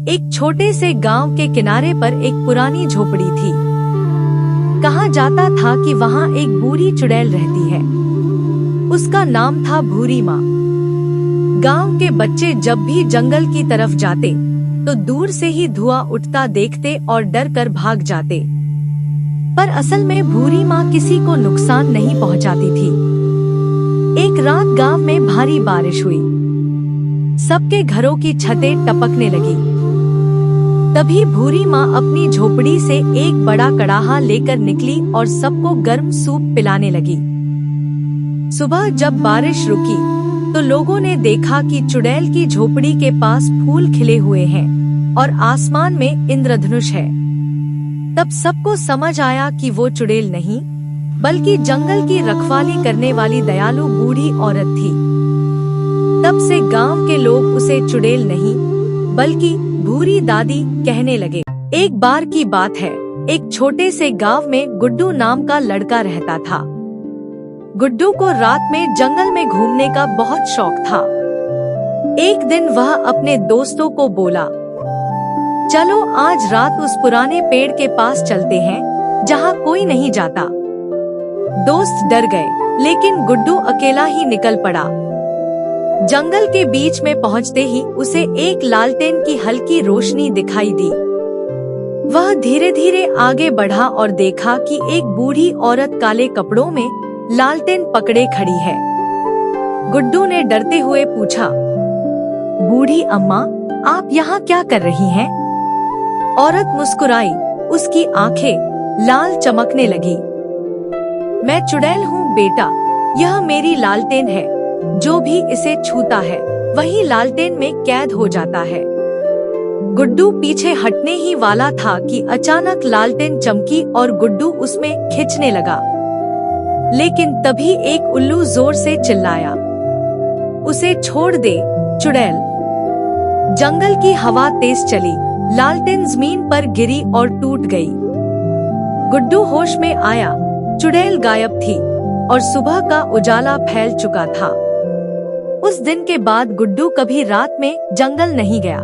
एक छोटे से गांव के किनारे पर एक पुरानी झोपड़ी थी। कहा जाता था कि वहां एक बूढ़ी चुड़ैल रहती है। उसका नाम था भूरी माँ। गांव के बच्चे जब भी जंगल की तरफ जाते तो दूर से ही धुआं उठता देखते और डर कर भाग जाते। पर असल में भूरी माँ किसी को नुकसान नहीं पहुंचाती थी। एक रात गांव में भारी बारिश हुई। सबके घरों की छतें टपकने लगी। तभी भूरी माँ अपनी झोपड़ी से एक बड़ा कड़ाहा लेकर निकली और सबको गर्म सूप पिलाने लगी। सुबह जब बारिश रुकी तो लोगों ने देखा कि चुड़ैल की झोपड़ी के पास फूल खिले हुए हैं और आसमान में इंद्रधनुष है। तब सबको समझ आया कि वो चुड़ैल नहीं बल्कि जंगल की रखवाली करने वाली दयालु बूढ़ी औरत थी। तब से गांव के लोग उसे चुड़ैल नहीं बल्कि भूरी दादी कहने लगे। एक बार की बात है, एक छोटे से गांव में गुड्डू नाम का लड़का रहता था। गुड्डू को रात में जंगल में घूमने का बहुत शौक था। एक दिन वह अपने दोस्तों को बोला, चलो आज रात उस पुराने पेड़ के पास चलते हैं जहाँ कोई नहीं जाता। दोस्त डर गए, लेकिन गुड्डू अकेला ही निकल पड़ा। जंगल के बीच में पहुंचते ही उसे एक लालटेन की हल्की रोशनी दिखाई दी। वह धीरे धीरे आगे बढ़ा और देखा कि एक बूढ़ी औरत काले कपड़ों में लालटेन पकड़े खड़ी है। गुड्डू ने डरते हुए पूछा, बूढ़ी अम्मा, आप यहाँ क्या कर रही हैं? औरत मुस्कुराई, उसकी आंखें लाल चमकने लगी। मैं चुड़ैल हूँ बेटा, यह मेरी लालटेन है। जो भी इसे छूता है वही लालटेन में कैद हो जाता है। गुड्डू पीछे हटने ही वाला था कि अचानक लालटेन चमकी और गुड्डू उसमें खिंचने लगा। लेकिन तभी एक उल्लू जोर से चिल्लाया, उसे छोड़ दे चुड़ैल। जंगल की हवा तेज चली, लालटेन जमीन पर गिरी और टूट गई। गुड्डू होश में आया, चुड़ैल गायब थी और सुबह का उजाला फैल चुका था। उस दिन के बाद गुड्डू कभी रात में जंगल नहीं गया।